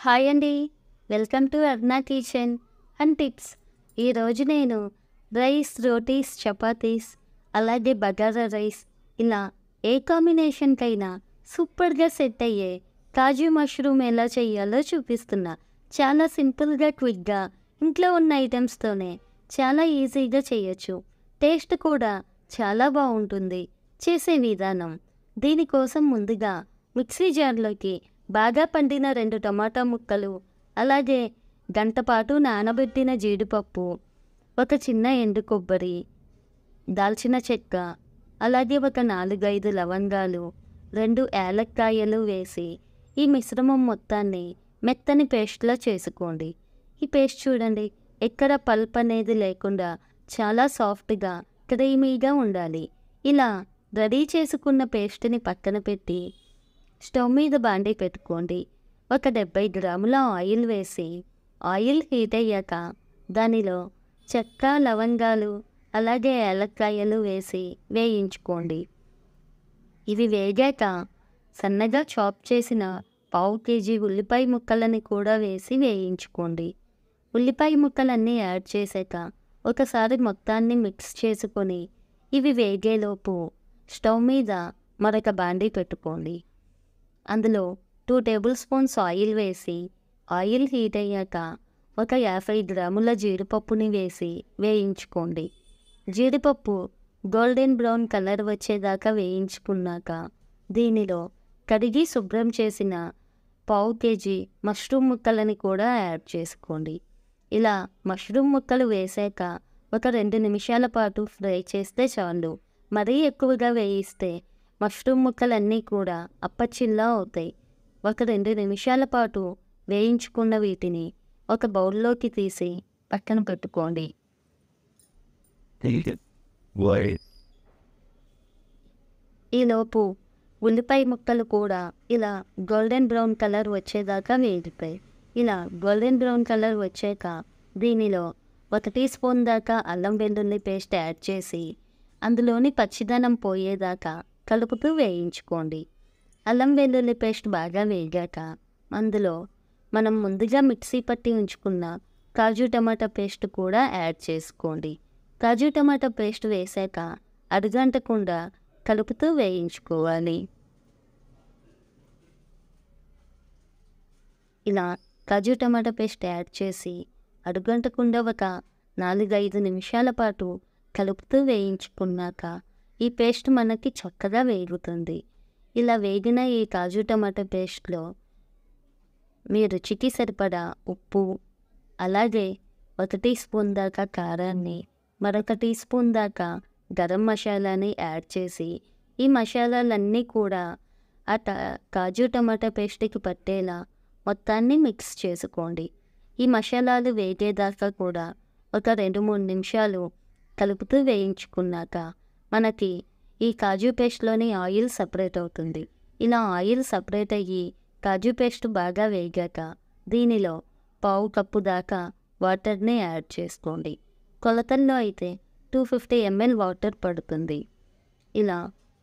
Hi అండి. Welcome to అర్నా kitchen and tips. ఈరోజు నేను రైస్, రోటీస్, చపాతీస్, అలాగే బగారా రైస్ ఇలా ఏ కాంబినేషన్కైనా సూపర్గా సెట్ అయ్యే కాజు మష్రూమ్ ఎలా చేయాలో చూపిస్తున్నా. చాలా సింపుల్గా, క్విక్గా ఇంట్లో ఉన్న ఐటమ్స్తోనే చాలా ఈజీగా చేయొచ్చు. టేస్ట్ కూడా చాలా బాగుంటుంది. చేసే విధానం: దీనికోసం ముందుగా మిక్సీ జార్లోకి బాగా పండిన 2 టమాటా ముక్కలు, అలాగే గంట పాటు నానబెట్టిన జీడిపప్పు, ఒక చిన్న ఎండు కొబ్బరి, దాల్చిన చెక్క, అలాగే ఒక 4-5 లవంగాలు, 2 యాలక్కాయలు వేసి ఈ మిశ్రమం మొత్తాన్ని మెత్తని పేస్ట్లా చేసుకోండి. ఈ పేస్ట్ చూడండి, ఎక్కడ పల్ప్ అనేది లేకుండా చాలా సాఫ్ట్గా, క్రీమీగా ఉండాలి. ఇలా రెడీ చేసుకున్న పేస్ట్ని పక్కన పెట్టి స్టవ్ మీద బాండీ పెట్టుకోండి. ఒక 70 గ్రాముల ఆయిల్ వేసి ఆయిల్ హీట్ అయ్యాక దానిలో చెక్క, లవంగాలు, అలాగే యాలక్కాయలు వేసి వేయించుకోండి. ఇవి వేగాక సన్నగా చాప్ చేసిన 1/2 కేజీ ఉల్లిపాయ ముక్కలని కూడా వేసి వేయించుకోండి. ఉల్లిపాయ ముక్కలన్నీ యాడ్ చేశాక ఒకసారి మొత్తాన్ని మిక్స్ చేసుకొని ఇవి వేగేలోపు స్టవ్ మీద మరొక బాండీ పెట్టుకోండి. అందులో 2 టేబుల్ స్పూన్స్ ఆయిల్ వేసి ఆయిల్ హీట్ అయ్యాక ఒక 50 గ్రాముల జీడిపప్పుని వేసి వేయించుకోండి. జీడిపప్పు గోల్డెన్ బ్రౌన్ కలర్ వచ్చేదాకా వేయించుకున్నాక దీనిలో కడిగి శుభ్రం చేసిన 1/2 కేజీ మష్రూమ్ ముక్కలని కూడా యాడ్ చేసుకోండి. ఇలా మష్రూమ్ ముక్కలు వేసాక ఒక 2 నిమిషాల పాటు ఫ్రై చేస్తే చాలు. మరీ ఎక్కువగా వేయిస్తే మష్రూమ్ ముక్కలన్నీ కూడా అప్పచిల్లా అవుతాయి. ఒక 2 నిమిషాల పాటు వేయించుకున్న వీటిని ఒక బౌల్లోకి తీసి పక్కన పెట్టుకోండి. ఈలోపు ఉల్లిపాయ ముక్కలు కూడా ఇలా గోల్డెన్ బ్రౌన్ కలర్ వచ్చేదాకా వేగిపోయి, ఇలా గోల్డెన్ బ్రౌన్ కలర్ వచ్చాక దీనిలో 1 టీ స్పూన్ దాకా అల్లం వెల్లుల్లి పేస్ట్ యాడ్ చేసి అందులోని పచ్చిదనం పోయేదాకా కలుపుతూ వేయించుకోండి. అల్లం వెల్లుల్లి పేస్ట్ బాగా వేగాక అందులో మనం ముందుగా మిక్సీ పట్టి ఉంచుకున్న కాజు టమాటా పేస్ట్ కూడా యాడ్ చేసుకోండి. కాజు టమాటా పేస్ట్ వేసాక అడుగంటకుండా కలుపుతూ వేయించుకోవాలి. ఇలా కాజు టమాటా పేస్ట్ యాడ్ చేసి అడుగంటకుండా ఒక 4-5 నిమిషాల పాటు కలుపుతూ వేయించుకున్నాక ఈ పేస్ట్ మనకి చక్కగా వేగుతుంది. ఇలా వేగిన ఈ కాజు టమాటా పేస్ట్లో మీ రుచికి సరిపడా ఉప్పు, అలాగే 1 టీ స్పూన్ దాకా కారాన్ని, మరొక టీ స్పూన్ దాకా గరం మసాలాని యాడ్ చేసి ఈ మసాలాలన్నీ కూడా ఆ కాజు టమాటా పేస్ట్కి పట్టేలా మొత్తాన్ని మిక్స్ చేసుకోండి. ఈ మసాలాలు వేగేదాకా కూడా ఒక 2-3 నిమిషాలు కలుపుతూ వేయించుకున్నాక మనకి ఈ కాజు పేస్ట్లోని ఆయిల్ సపరేట్ అవుతుంది. ఇలా ఆయిల్ సపరేట్ అయ్యి కాజు పేస్ట్ బాగా వేగాక దీనిలో 1/2 కప్పు దాకా వాటర్ని యాడ్ చేసుకోండి. కొలతల్లో అయితే 250 ml వాటర్ పడుతుంది. ఇలా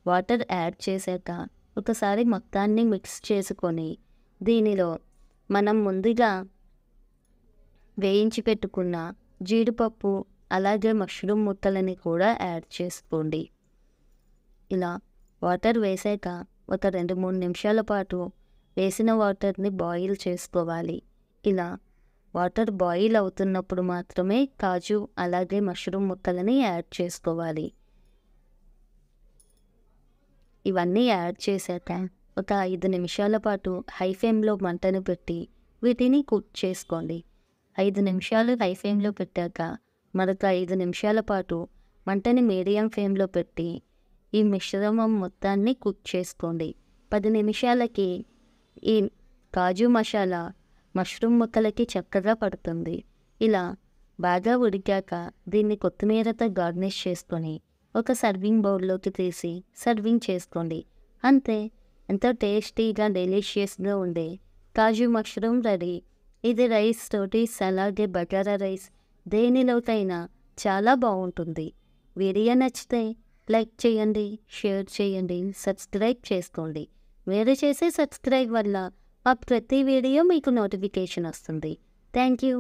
వాటర్ యాడ్ చేశాక ఒకసారి మొత్తాన్ని మిక్స్ చేసుకొని దీనిలో మనం ముందుగా వేయించి పెట్టుకున్న జీడిపప్పు, అలాగే మష్రూమ్ ముక్కలని కూడా యాడ్ చేసుకోండి. ఇలా వాటర్ వేసాక ఒక 2-3 నిమిషాల పాటు వేసిన వాటర్ని బాయిల్ చేసుకోవాలి. ఇలా వాటర్ బాయిల్ అవుతున్నప్పుడు మాత్రమే కాజు, అలాగే మష్రూమ్ ముక్కలని యాడ్ చేసుకోవాలి. ఇవన్నీ యాడ్ చేశాక ఒక 5 నిమిషాల పాటు హై ఫ్లేమ్లో మంటను పెట్టి వీటిని కుక్ చేసుకోండి. 5 నిమిషాలు హై ఫ్లేమ్లో పెట్టాక మరొక 5 నిమిషాల పాటు మంటని మీడియం ఫ్లేమ్లో పెట్టి ఈ మిశ్రమం మొత్తాన్ని కుక్ చేసుకోండి. 10 నిమిషాలకి ఈ కాజు మసాలా మష్రూమ్ ముక్కలకి చక్కగా పడుతుంది. ఇలా బాగా ఉడికాక దీన్ని కొత్తిమీరతో గార్నిష్ చేసుకొని ఒక సర్వింగ్ బౌల్లోకి తీసి సర్వింగ్ చేసుకోండి. అంతే, ఎంతో టేస్టీగా, డెలిషియస్గా ఉండే కాజు మష్రూమ్ రెడీ. ఇది రైస్, రోటీస్, అలాగే బగారా రైస్ దేనిలోకైనా చాలా బాగుంటుంది. వీడియో నచ్చితే లైక్ చేయండి, షేర్ చేయండి, సబ్స్క్రైబ్ చేసుకోండి. మీరు చేసే సబ్స్క్రైబ్ వల్ల మా ప్రతి వీడియో మీకు నోటిఫికేషన్ వస్తుంది. Thank you.